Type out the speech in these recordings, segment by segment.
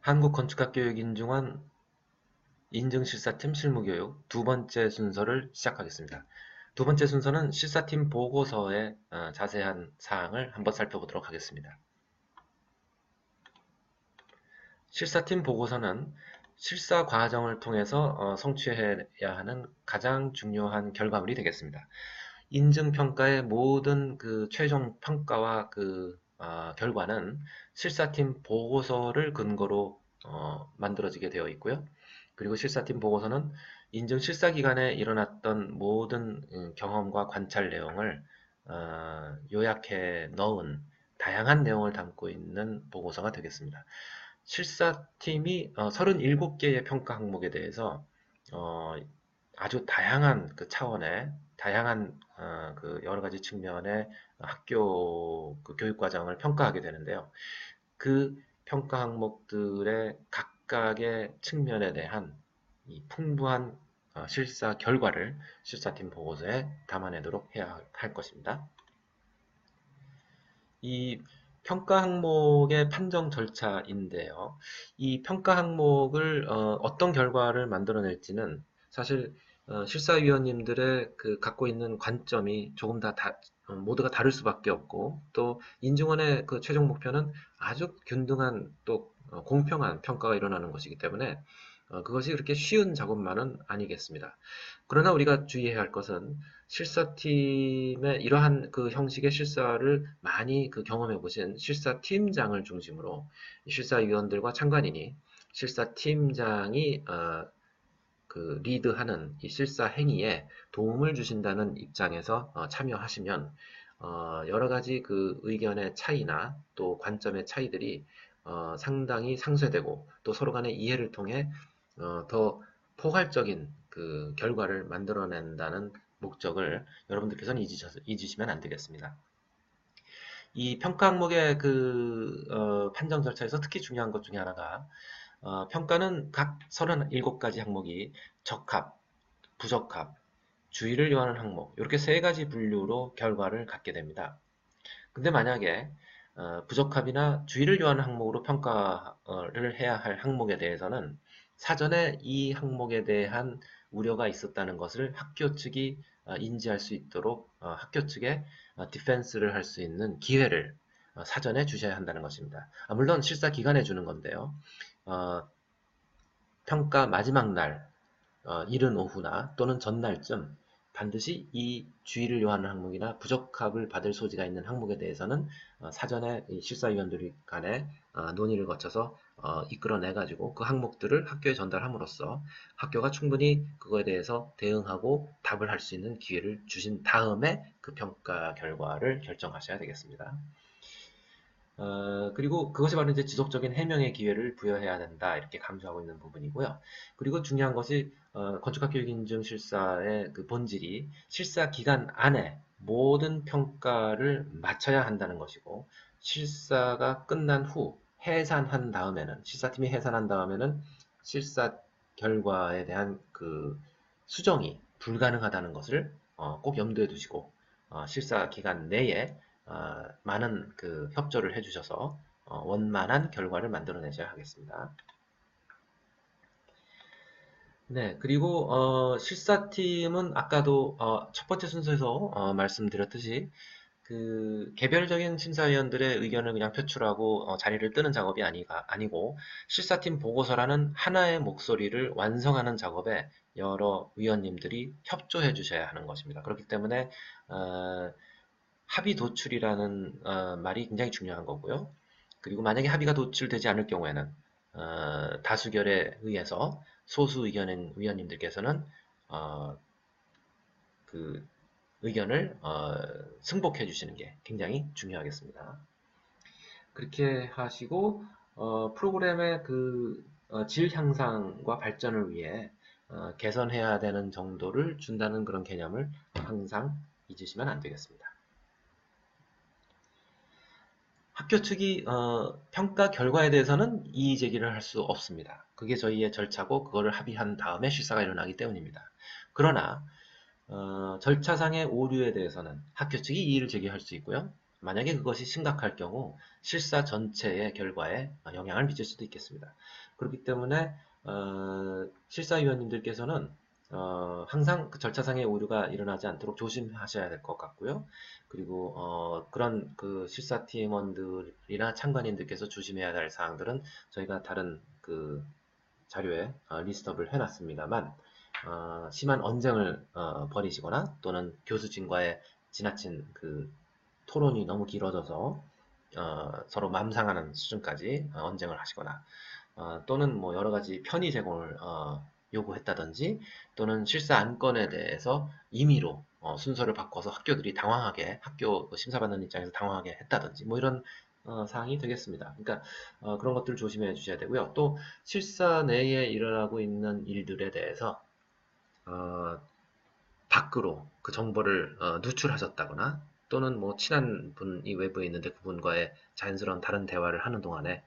한국건축학교육인증원 인증실사팀 실무교육 두 번째 순서를 시작하겠습니다. 두 번째 순서는 실사팀 보고서의 자세한 사항을 한번 살펴보도록 하겠습니다. 실사팀 보고서는 실사 과정을 통해서 성취해야 하는 가장 중요한 결과물이 되겠습니다. 인증평가의 모든 그 최종 평가와 결과는 실사팀 보고서를 근거로 만들어지게 되어 있고요. 그리고 실사팀 보고서는 인증 실사 기간에 일어났던 모든 경험과 관찰 내용을 요약해 넣은 다양한 내용을 담고 있는 보고서가 되겠습니다. 실사팀이 37개의 평가 항목에 대해서 아주 다양한 그 차원의 다양한 그 여러 가지 측면의 학교 그 교육 과정을 평가하게 되는데요. 그 평가 항목들의 각각의 측면에 대한 이 풍부한 실사 결과를 실사팀 보고서에 담아내도록 해야 할 것입니다. 이 평가 항목의 판정 절차인데요. 이 평가 항목을 어떤 결과를 만들어낼지는 사실 실사위원님들의 그 갖고 있는 관점이 조금 모두가 다를 수밖에 없고, 또 인증원의 그 최종 목표는 아주 균등한 또 공평한 평가가 일어나는 것이기 때문에 그것이 그렇게 쉬운 작업만은 아니겠습니다. 그러나 우리가 주의해야 할 것은 실사팀의 이러한 그 형식의 실사를 많이 그 경험해 보신 실사팀장을 중심으로 실사위원들과 참관인이 실사팀장이 그 리드하는 이 실사 행위에 도움을 주신다는 입장에서 참여하시면 여러 가지 그 의견의 차이나 또 관점의 차이들이 상당히 상쇄되고 또 서로 간의 이해를 통해 더 포괄적인 그 결과를 만들어낸다는 목적을 여러분들께서는 잊으시면 안 되겠습니다. 이 평가 항목의 판정 절차에서 특히 중요한 것 중에 하나가 평가는 각 37가지 항목이 적합, 부적합, 주의를 요하는 항목 이렇게 세 가지 분류로 결과를 갖게 됩니다. 근데 만약에 부적합이나 주의를 요하는 항목으로 평가를 해야 할 항목에 대해서는 사전에 이 항목에 대한 우려가 있었다는 것을 학교 측이 인지할 수 있도록 학교 측에 디펜스를 할 수 있는 기회를 사전에 주셔야 한다는 것입니다. 물론 실사 기간에 주는 건데요. 평가 마지막 날, 이른 오후나 또는 전날쯤 반드시 이 주의를 요하는 항목이나 부적합을 받을 소지가 있는 항목에 대해서는 사전에 실사위원들 간에 논의를 거쳐서 이끌어내가지고 그 항목들을 학교에 전달함으로써 학교가 충분히 그거에 대해서 대응하고 답을 할 수 있는 기회를 주신 다음에 그 평가 결과를 결정하셔야 되겠습니다. 그리고 그것이 바로 이제 지속적인 해명의 기회를 부여해야 된다 이렇게 강조하고 있는 부분이고요. 그리고 중요한 것이 건축학교육인증실사의 그 본질이 실사 기간 안에 모든 평가를 마쳐야 한다는 것이고, 실사가 끝난 후 해산한 다음에는 실사팀이 해산한 다음에는 실사 결과에 대한 그 수정이 불가능하다는 것을 꼭 염두에 두시고 실사 기간 내에 많은 그 협조를 해주셔서 원만한 결과를 만들어내셔야 하겠습니다. 네, 그리고 실사팀은 아까도 첫 번째 순서에서 말씀드렸듯이 그 개별적인 심사위원들의 의견을 그냥 표출하고 자리를 뜨는 작업이 아니고 실사팀 보고서라는 하나의 목소리를 완성하는 작업에 여러 위원님들이 협조해 주셔야 하는 것입니다. 그렇기 때문에 합의 도출이라는 말이 굉장히 중요한 거고요. 그리고 만약에 합의가 도출되지 않을 경우에는 다수결에 의해서 소수 의견인 위원님들께서는 그 의견을 승복해 주시는 게 굉장히 중요하겠습니다. 그렇게 하시고 프로그램의 질 향상과 발전을 위해 개선해야 되는 정도를 준다는 그런 개념을 항상 잊으시면 안 되겠습니다. 학교 측이 평가 결과에 대해서는 이의 제기를 할 수 없습니다. 그게 저희의 절차고 그거를 합의한 다음에 실사가 일어나기 때문입니다. 그러나 절차상의 오류에 대해서는 학교 측이 이의를 제기할 수 있고요. 만약에 그것이 심각할 경우 실사 전체의 결과에 영향을 미칠 수도 있겠습니다. 그렇기 때문에 실사위원님들께서는 항상 그 절차상의 오류가 일어나지 않도록 조심하셔야 될 것 같고요. 그리고 그런 그 실사팀원들이나 참관인들께서 조심해야 할 사항들은 저희가 다른 그 자료에 리스트업을 해놨습니다만 심한 언쟁을 벌이시거나 또는 교수진과의 지나친 그 토론이 너무 길어져서 서로 맘상하는 수준까지 언쟁을 하시거나 또는 뭐 여러 가지 편의 제공을 요구했다든지 또는 실사 안건에 대해서 임의로 순서를 바꿔서 학교들이 당황하게 학교 심사받는 입장에서 당황하게 했다든지 뭐 이런 사항이 되겠습니다. 그러니까 그런 것들 조심해 주셔야 되고요. 또 실사 내에 일어나고 있는 일들에 대해서 어, 밖으로 그 정보를 누출하셨다거나 또는 뭐 친한 분이 외부에 있는데 그분과의 자연스러운 다른 대화를 하는 동안에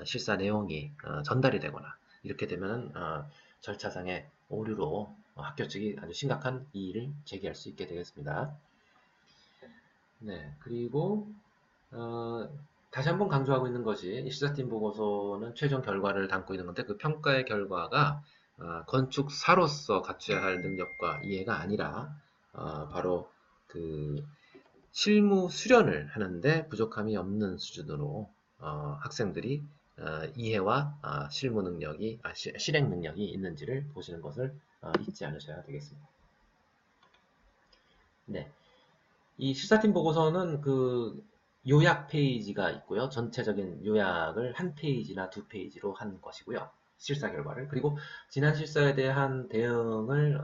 실사 내용이 전달이 되거나 이렇게 되면 절차상의 오류로 학교 측이 아주 심각한 이의를 제기할 수 있게 되겠습니다. 네, 그리고 어, 다시 한번 강조하고 있는 것이 시사팀 보고서는 최종 결과를 담고 있는 건데 그 평가의 결과가 건축사로서 갖춰야 할 능력과 이해가 아니라 바로 그 실무 수련을 하는데 부족함이 없는 수준으로 학생들이 이해와 실무 능력이 실행 능력이 있는지를 보시는 것을 잊지 않으셔야 되겠습니다. 네. 이 실사팀 보고서는 그 요약 페이지가 있고요. 전체적인 요약을 한 페이지나 두 페이지로 한 것이고요. 실사 결과를. 그리고 지난 실사에 대한 대응을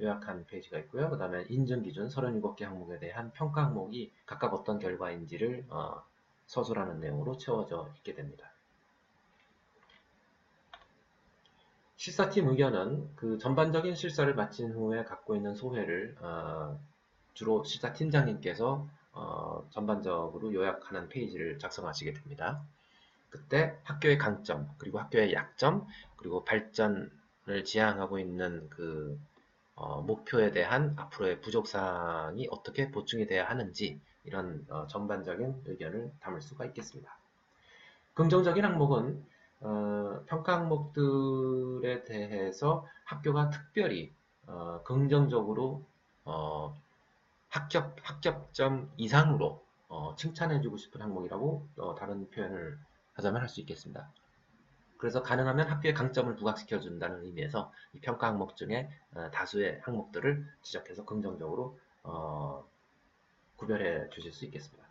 요약한 페이지가 있고요. 그 다음에 인증 기준 37개 항목에 대한 평가 항목이 각각 어떤 결과인지를 서술하는 내용으로 채워져 있게 됩니다. 실사팀 의견은 그 전반적인 실사를 마친 후에 갖고 있는 소회를 주로 실사팀장님께서 전반적으로 요약하는 페이지를 작성하시게 됩니다. 그때 학교의 강점, 그리고 학교의 약점, 그리고 발전을 지향하고 있는 그 목표에 대한 앞으로의 부족사항이 어떻게 보충이 돼야 하는지 이런 전반적인 의견을 담을 수가 있겠습니다. 긍정적인 항목은 평가 항목들에 대해서 학교가 특별히 긍정적으로 어, 합격점 이상으로 칭찬해주고 싶은 항목이라고 다른 표현을 하자면 할 수 있겠습니다. 그래서 가능하면 학교의 강점을 부각시켜준다는 의미에서 이 평가 항목 중에 다수의 항목들을 지적해서 긍정적으로 구별해 주실 수 있겠습니다.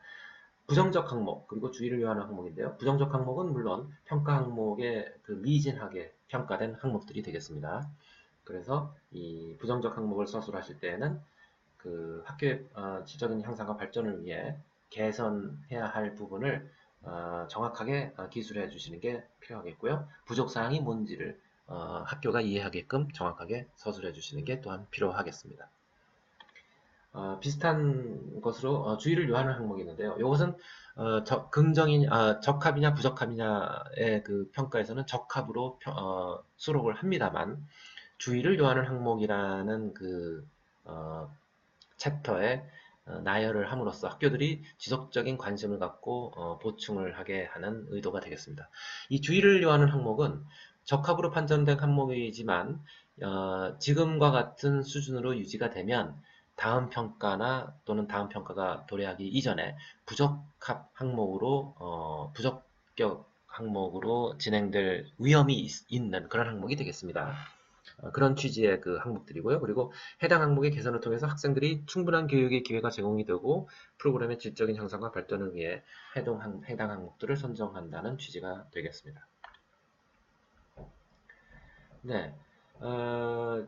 부정적 항목 그리고 주의를 요하는 항목인데요. 부정적 항목은 물론 평가 항목에 그 미진하게 평가된 항목들이 되겠습니다. 그래서 이 부정적 항목을 서술하실 때에는 그 학교의 질적인 향상과 발전을 위해 개선해야 할 부분을 정확하게 기술해 주시는 게 필요하겠고요. 부족사항이 뭔지를 학교가 이해하게끔 정확하게 서술해 주시는 게 또한 필요하겠습니다. 비슷한 것으로 주의를 요하는 항목이 있는데요. 이것은 적합이냐 부적합이냐의 그 평가에서는 적합으로 수록을 합니다만 주의를 요하는 항목이라는 그 챕터에 나열을 함으로써 학교들이 지속적인 관심을 갖고 보충을 하게 하는 의도가 되겠습니다. 이 주의를 요하는 항목은 적합으로 판정된 항목이지만 지금과 같은 수준으로 유지가 되면 다음 평가나 또는 다음 평가가 도래하기 이전에 부적합 항목으로 부적격 항목으로 진행될 위험이 있는 그런 항목이 되겠습니다. 그런 취지의 그 항목들이고요. 그리고 해당 항목의 개선을 통해서 학생들이 충분한 교육의 기회가 제공이 되고 프로그램의 질적인 향상과 발전을 위해 해당 항목들을 선정한다는 취지가 되겠습니다. 네.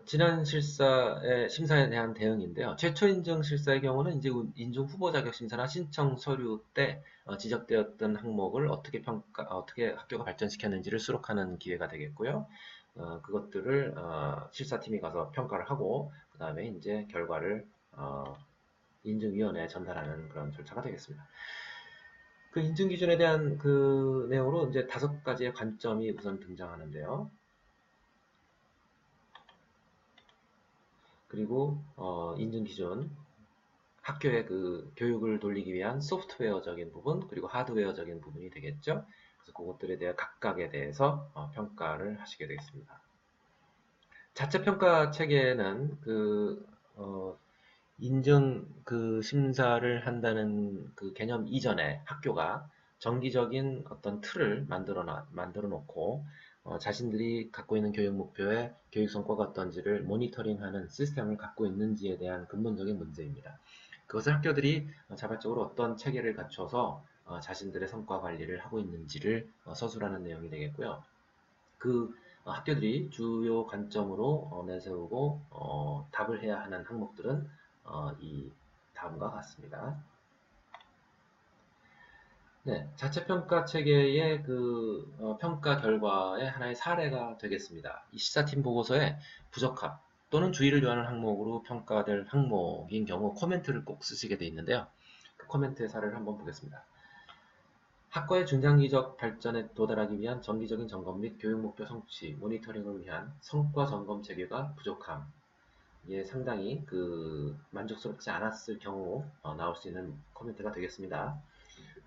지난 실사의 심사에 대한 대응인데요. 최초 인증 실사의 경우는 이제 인증 후보 자격 심사나 신청 서류 때 지적되었던 항목을 어떻게 학교가 발전시켰는지를 수록하는 기회가 되겠고요. 그것들을 실사팀이 가서 평가를 하고 그 다음에 이제 결과를 인증위원회에 전달하는 그런 절차가 되겠습니다. 그 인증 기준에 대한 그 내용으로 이제 5가지의 관점이 우선 등장하는데요. 그리고 인증 기준 학교의 그 교육을 돌리기 위한 소프트웨어적인 부분, 그리고 하드웨어적인 부분이 되겠죠. 그래서 그것들에 대한 각각에 대해서 평가를 하시게 되겠습니다. 자체 평가 체계는 인증 심사를 한다는 그 개념 이전에 학교가 정기적인 어떤 틀을 만들어 놓고 자신들이 갖고 있는 교육 목표의 교육 성과가 어떤지를 모니터링하는 시스템을 갖고 있는지에 대한 근본적인 문제입니다. 그것을 학교들이 자발적으로 어떤 체계를 갖춰서 자신들의 성과 관리를 하고 있는지를 서술하는 내용이 되겠고요. 학교들이 주요 관점으로 내세우고 답을 해야 하는 항목들은 이 다음과 같습니다. 네, 자체평가 체계의 평가 결과의 하나의 사례가 되겠습니다. 이 시사팀 보고서에 부적합 또는 주의를 요하는 항목으로 평가될 항목인 경우 코멘트를 꼭 쓰시게 되어 있는데요. 그 코멘트의 사례를 한번 보겠습니다. 학과의 중장기적 발전에 도달하기 위한 정기적인 점검 및 교육 목표 성취, 모니터링을 위한 성과 점검 체계가 부족함. 이게 상당히 만족스럽지 않았을 경우 나올 수 있는 코멘트가 되겠습니다.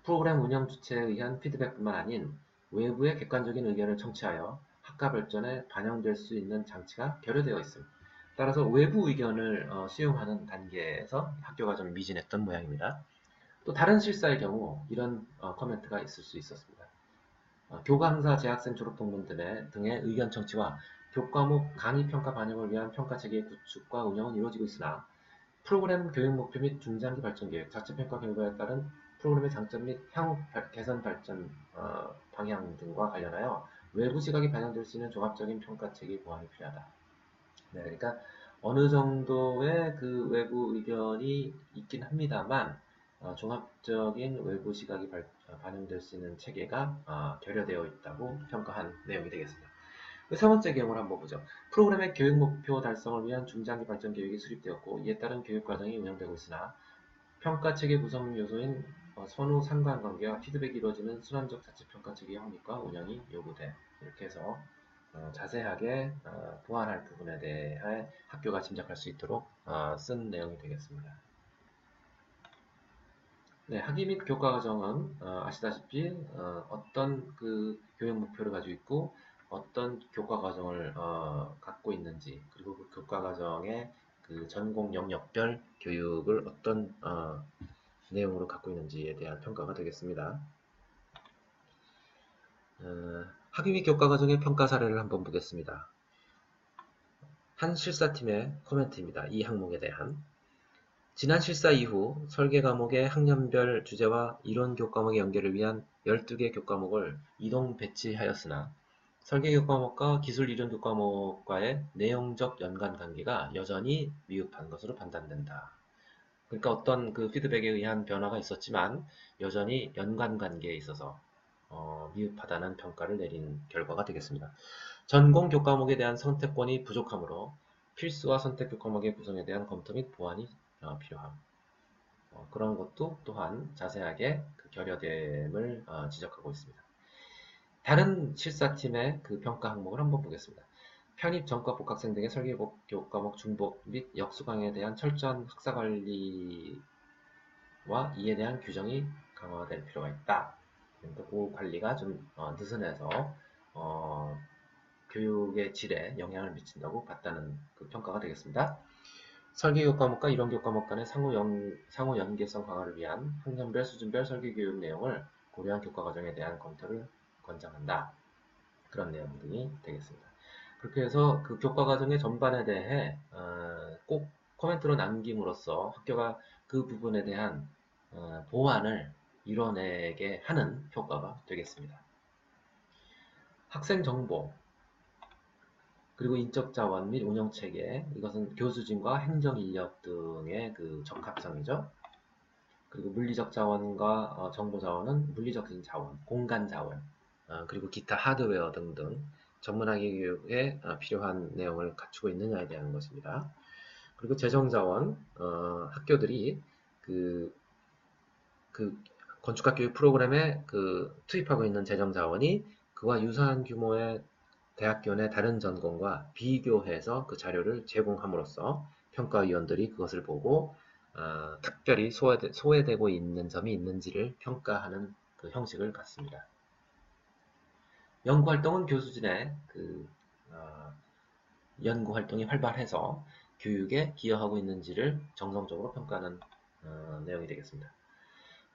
프로그램 운영 주체에 의한 피드백뿐만 아닌 외부의 객관적인 의견을 청취하여 학과 발전에 반영될 수 있는 장치가 결여되어 있음. 따라서 외부 의견을 수용하는 단계에서 학교가 좀 미진했던 모양입니다. 또 다른 실사의 경우 이런 코멘트가 있을 수 있었습니다. 교과항사 재학생 졸업 동문 등의 의견 청취와 교과목 강의 평가 반영을 위한 평가 체계의 구축과 운영은 이루어지고 있으나 프로그램 교육 목표 및 중장기 발전 계획, 자체 평가 결과에 따른 프로그램의 장점 및 향후 개선 발전 방향 등과 관련하여 외부 시각이 반영될 수 있는 종합적인 평가 체계 보완이 필요하다. 네, 그러니까 어느 정도의 외부 의견이 있긴 합니다만 종합적인 외부 시각이 반영될 수 있는 체계가 결여되어 있다고 평가한 내용이 되겠습니다. 세 번째 경우를 한번 보죠. 프로그램의 교육 목표 달성을 위한 중장기 발전 계획이 수립되었고 이에 따른 교육 과정이 운영되고 있으나 평가 체계 구성 요소인 선후 상관관계와 피드백이 이루어지는 순환적 자체 평가 체계 확립과 운영이 요구돼. 이렇게 해서 자세하게 보완할 부분에 대해 학교가 짐작할 수 있도록 쓴 내용이 되겠습니다. 네, 학위 및 교과 과정은 아시다시피 어떤 교육 목표를 가지고 있고 어떤 교과 과정을 갖고 있는지, 그리고 그 교과 과정의 전공 영역별 교육을 어떤 내용으로 갖고 있는지에 대한 평가가 되겠습니다. 학위 및 교과 과정의 평가 사례를 한번 보겠습니다. 한 실사팀의 코멘트입니다. 이 항목에 대한. 지난 실사 이후 설계 과목의 학년별 주제와 이론 교과목의 연계를 위한 12개 교과목을 이동 배치하였으나 설계 교과목과 기술 이론 교과목과의 내용적 연관 관계가 여전히 미흡한 것으로 판단된다. 그러니까 어떤 피드백에 의한 변화가 있었지만 여전히 연관 관계에 있어서 미흡하다는 평가를 내린 결과가 되겠습니다. 전공 교과목에 대한 선택권이 부족하므로 필수와 선택 교과목의 구성에 대한 검토 및 보완이 필요함. 그런 것도 또한 자세하게 결여됨을 지적하고 있습니다. 다른 실사팀의 평가 항목을 한번 보겠습니다. 편입 전과 복학생 등의 설계 교과목 중복 및 역수강에 대한 철저한 학사 관리와 이에 대한 규정이 강화될 필요가 있다. 그러니까 그 관리가 좀 느슨해서 교육의 질에 영향을 미친다고 봤다는 평가가 되겠습니다. 설계 교과목과 이론 교과목 간의 상호 연계성 강화를 위한 학년별 수준별 설계 교육 내용을 고려한 교과 과정에 대한 검토를 권장한다. 그런 내용 등이 되겠습니다. 그렇게 해서 교과 과정의 전반에 대해 꼭 코멘트로 남김으로써 학교가 그 부분에 대한 보완을 이뤄내게 하는 효과가 되겠습니다. 학생 정보, 그리고 인적 자원 및 운영 체계, 이것은 교수진과 행정 인력 등의 적합성이죠. 그리고 물리적 자원과 정보 자원은 물리적인 자원, 공간 자원, 그리고 기타 하드웨어 등등 전문학위 교육에 필요한 내용을 갖추고 있느냐에 대한 것입니다. 그리고 재정 자원, 학교들이 건축학 교육 프로그램에 투입하고 있는 재정 자원이 그와 유사한 규모의 대학교 내 다른 전공과 비교해서 그 자료를 제공함으로써 평가위원들이 그것을 보고 특별히 소외되고 있는 점이 있는지를 평가하는 그 형식을 갖습니다. 연구활동은 교수진의 연구활동이 활발해서 교육에 기여하고 있는지를 정성적으로 평가하는 내용이 되겠습니다.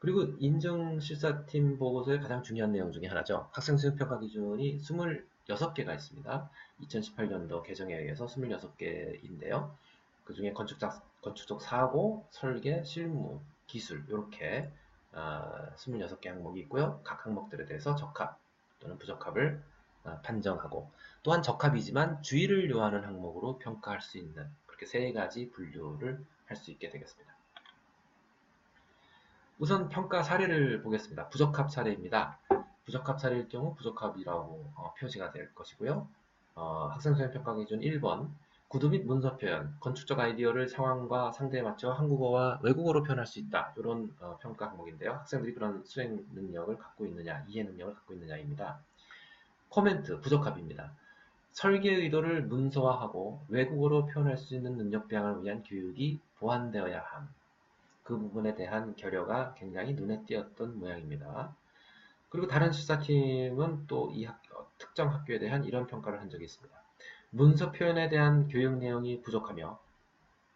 그리고 인증실사팀 보고서의 가장 중요한 내용 중에 하나죠. 학생 수행 평가 기준이 26개가 있습니다. 2018년도 개정에 의해서 26개인데요. 그 중에 건축적 사고, 설계, 실무, 기술 이렇게 26개 항목이 있고요. 각 항목들에 대해서 적합 또는 부적합을 판정하고, 또한 적합이지만 주의를 요하는 항목으로 평가할 수 있는, 그렇게 세 가지 분류를 할 수 있게 되겠습니다. 우선 평가 사례를 보겠습니다. 부적합 사례입니다. 부적합 사례일 경우 부적합이라고 표시가 될 것이고요. 학생 수행 평가 기준 1번, 구두 및 문서 표현, 건축적 아이디어를 상황과 상대에 맞춰 한국어와 외국어로 표현할 수 있다. 이런 평가 항목인데요. 학생들이 그런 수행 능력을 갖고 있느냐, 이해 능력을 갖고 있느냐입니다. 코멘트, 부적합입니다. 설계 의도를 문서화하고 외국어로 표현할 수 있는 능력 배양을 위한 교육이 보완되어야 함. 그 부분에 대한 결여가 굉장히 눈에 띄었던 모양입니다. 그리고 다른 실사팀은 또 이 특정 학교에 대한 이런 평가를 한 적이 있습니다. 문서 표현에 대한 교육 내용이 부족하며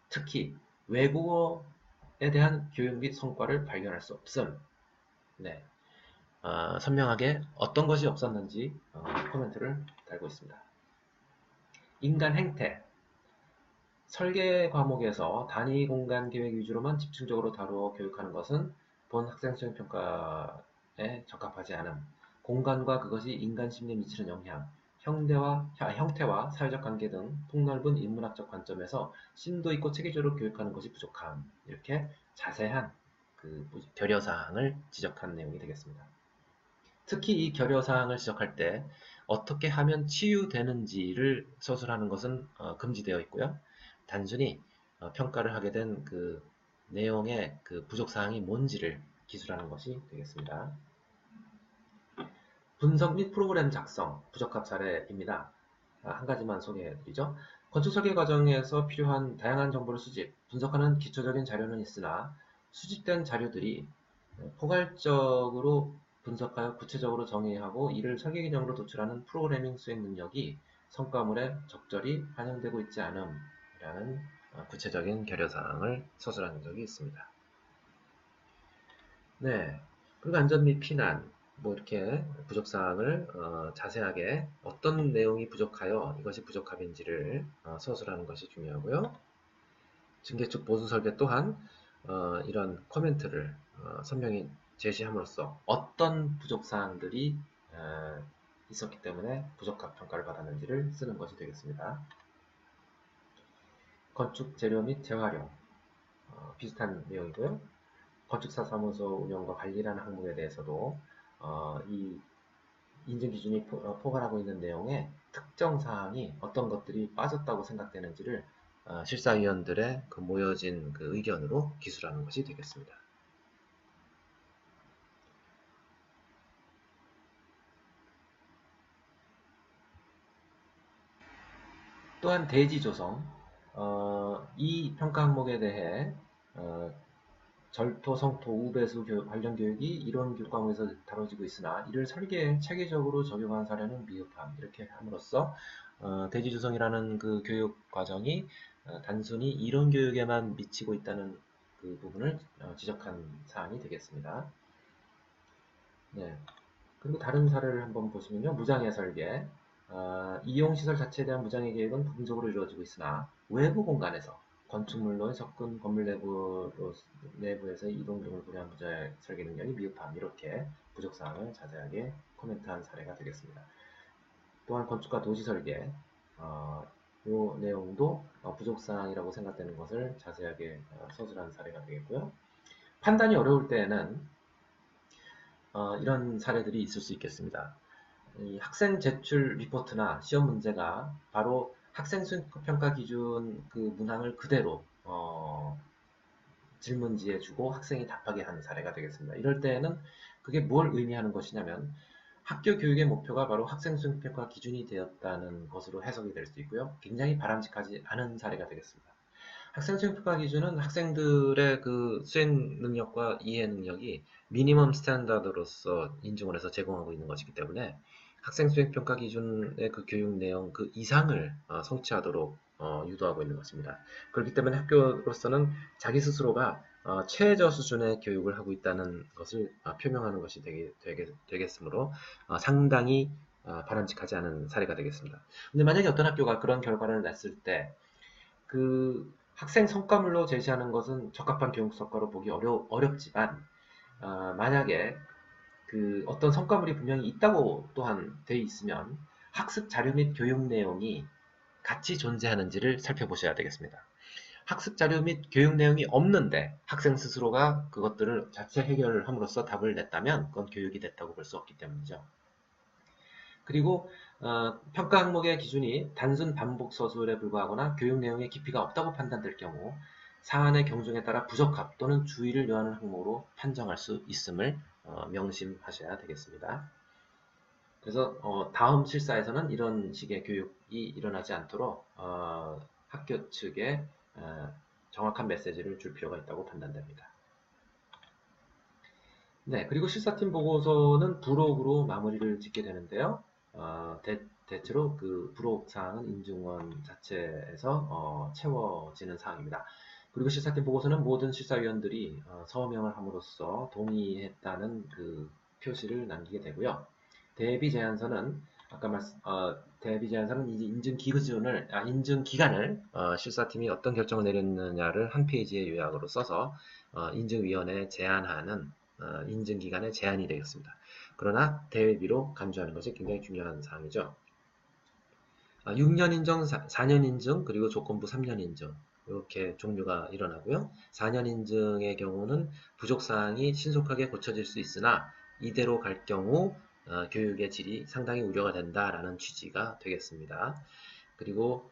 특히 외국어에 대한 교육 및 성과를 발견할 수 없음. 네, 선명하게 어떤 것이 없었는지 코멘트를 달고 있습니다. 인간 행태. 설계 과목에서 단위 공간 계획 위주로만 집중적으로 다루어 교육하는 것은 본 학생 수행 평가에 적합하지 않음. 공간과 그것이 인간 심리에 미치는 영향, 형태와 사회적 관계 등 폭넓은 인문학적 관점에서 심도 있고 체계적으로 교육하는 것이 부족함. 이렇게 자세한 그 결여사항을 지적한 내용이 되겠습니다. 특히 이 결여사항을 지적할 때 어떻게 하면 치유되는지를 서술하는 것은 금지되어 있고요. 단순히 평가를 하게 된 그 내용의 그 부족사항이 뭔지를 기술하는 것이 되겠습니다. 분석 및 프로그램 작성, 부적합 사례입니다. 한 가지만 소개해드리죠. 건축 설계 과정에서 필요한 다양한 정보를 수집, 분석하는 기초적인 자료는 있으나 수집된 자료들이 포괄적으로 분석하여 구체적으로 정의하고 이를 설계 기념으로 도출하는 프로그래밍 수행 능력이 성과물에 적절히 반영되고 있지 않음이라는 구체적인 결여사항을 서술한 적이 있습니다. 네. 그리고 안전 및 피난, 뭐 이렇게 부족사항을 자세하게 어떤 내용이 부족하여 이것이 부적합인지를 서술하는 것이 중요하고요. 증개축 보수 설계 또한 이런 코멘트를 선명히 제시함으로써 어떤 부족사항들이 있었기 때문에 부적합 평가를 받았는지를 쓰는 것이 되겠습니다. 건축 재료 및 재활용 비슷한 내용이고요. 건축사 사무소 운영과 관리라는 항목에 대해서도 이 인증 기준이 포괄하고 있는 내용에 특정 사항이 어떤 것들이 빠졌다고 생각되는지를 실사위원들의 그 모여진 그 의견으로 기술하는 것이 되겠습니다. 또한 대지 조성, 이 평가 항목에 대해 절토, 성토, 우배수 관련 교육이 이론 교육 과목에서 다뤄지고 있으나 이를 설계에 체계적으로 적용한 사례는 미흡함. 이렇게 함으로써 대지 조성이라는 그 교육 과정이 단순히 이론 교육에만 미치고 있다는 그 부분을 지적한 사안이 되겠습니다. 네. 그리고 다른 사례를 한번 보시면요. 무장애 설계. 이용시설 자체에 대한 무장애 계획은 부분적으로 이루어지고 있으나 외부 공간에서 건축물로의 접근, 건물 내부에서 이동 등을 고려한 무장애 설계 능력이 미흡함. 이렇게 부족사항을 자세하게 코멘트한 사례가 되겠습니다. 또한 건축과 도시 설계. 이 내용도 부족사항이라고 생각되는 것을 자세하게 서술한 사례가 되겠고요. 판단이 어려울 때에는 이런 사례들이 있을 수 있겠습니다. 이 학생 제출 리포트나 시험 문제가 바로 학생 수행 평가 기준 그 문항을 그대로 질문지에 주고 학생이 답하게 하는 사례가 되겠습니다. 이럴 때에는 그게 뭘 의미하는 것이냐면 학교 교육의 목표가 바로 학생 수행 평가 기준이 되었다는 것으로 해석이 될 수 있고요. 굉장히 바람직하지 않은 사례가 되겠습니다. 학생 수행평가 기준은 학생들의 그 수행 능력과 이해 능력이 미니멈 스탠다드로서 인증을 해서 제공하고 있는 것이기 때문에 학생 수행평가 기준의 그 교육 내용 그 이상을 성취하도록 유도하고 있는 것입니다. 그렇기 때문에 학교로서는 자기 스스로가 최저 수준의 교육을 하고 있다는 것을 표명하는 것이 되겠으므로 상당히 바람직하지 않은 사례가 되겠습니다. 근데 만약에 어떤 학교가 그런 결과를 냈을 때 그 학생 성과물로 제시하는 것은 적합한 교육 성과로 보기 어렵지만 만약에 그 어떤 성과물이 분명히 있다고 또한 돼 있으면 학습 자료 및 교육 내용이 같이 존재하는지를 살펴보셔야 되겠습니다. 학습 자료 및 교육 내용이 없는데 학생 스스로가 그것들을 자체 해결함으로써 답을 냈다면 그건 교육이 됐다고 볼 수 없기 때문이죠. 그리고 평가 항목의 기준이 단순 반복 서술에 불과하거나 교육 내용의 깊이가 없다고 판단될 경우 사안의 경중에 따라 부적합 또는 주의를 요하는 항목으로 판정할 수 있음을 명심하셔야 되겠습니다. 그래서 다음 실사에서는 이런 식의 교육이 일어나지 않도록 학교 측에 정확한 메시지를 줄 필요가 있다고 판단됩니다. 네, 그리고 실사팀 보고서는 부록으로 마무리를 짓게 되는데요. 대체로 그 부록 사항은 인증원 자체에서 채워지는 사항입니다. 그리고 실사팀 보고서는 모든 실사위원들이 서명을 함으로써 동의했다는 그 표시를 남기게 되고요. 대비 제안서는 아까 대비 제안서는 이제 인증 기간을 실사팀이 어떤 결정을 내렸느냐를 한 페이지의 요약으로 써서 인증위원회에 제안하는 인증기간의 제한이 되겠습니다. 그러나 대회비로 간주하는 것이 굉장히 중요한 사항이죠. 6년 인증, 4년 인증, 그리고 조건부 3년 인증 이렇게 종류가 일어나고요. 4년 인증의 경우는 부족사항이 신속하게 고쳐질 수 있으나 이대로 갈 경우 교육의 질이 상당히 우려가 된다라는 취지가 되겠습니다. 그리고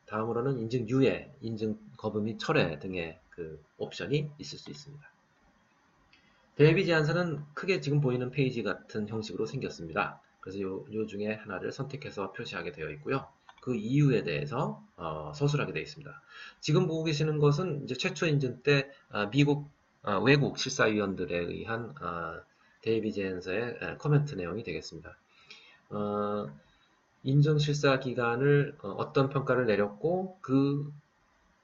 다음으로는 인증 유예, 인증 거부 및 철회 등의 그 옵션이 있을 수 있습니다. 대비 제안서는 크게 지금 보이는 페이지 같은 형식으로 생겼습니다. 그래서 요 중에 하나를 선택해서 표시하게 되어 있고요. 그 이유에 대해서 서술하게 되어 있습니다. 지금 보고 계시는 것은 이제 최초 인증 때 미국 외국 실사위원들에 의한 대비 제안서의 코멘트 내용이 되겠습니다. 인증 실사 기간을 어떤 평가를 내렸고 그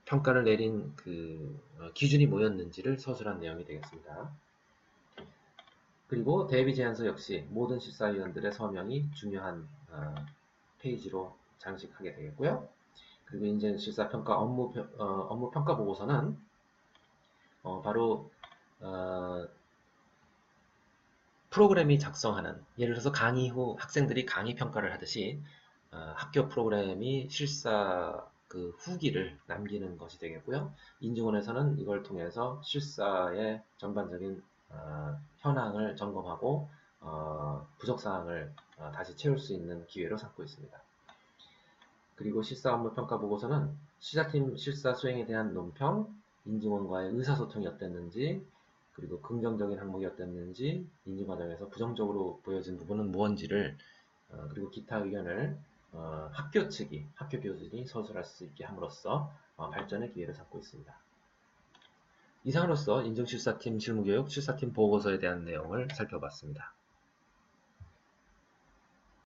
평가를 내린 그 기준이 뭐였는지를 서술한 내용이 되겠습니다. 그리고 대비 제안서 역시 모든 실사위원들의 서명이 중요한 페이지로 장식하게 되겠고요. 그리고 인증 실사 평가 업무 평가 보고서는 바로 프로그램이 작성하는, 예를 들어서 강의 후 학생들이 강의 평가를 하듯이 학교 프로그램이 실사 그 후기를 남기는 것이 되겠고요. 인증원에서는 이걸 통해서 실사의 전반적인 현황을 점검하고 부족사항을 다시 채울 수 있는 기회로 삼고 있습니다. 그리고 실사 업무 평가 보고서는 시사팀 실사 수행에 대한 논평, 인증원과의 의사소통이 어땠는지, 그리고 긍정적인 항목이 어땠는지, 인증 과정에서 부정적으로 보여진 부분은 무언지를 그리고 기타 의견을 학교 측이, 학교 교수진이 서술할 수 있게 함으로써 발전의 기회를 삼고 있습니다. 이상으로써 인증실사팀 실무교육, 실사팀 보고서에 대한 내용을 살펴봤습니다.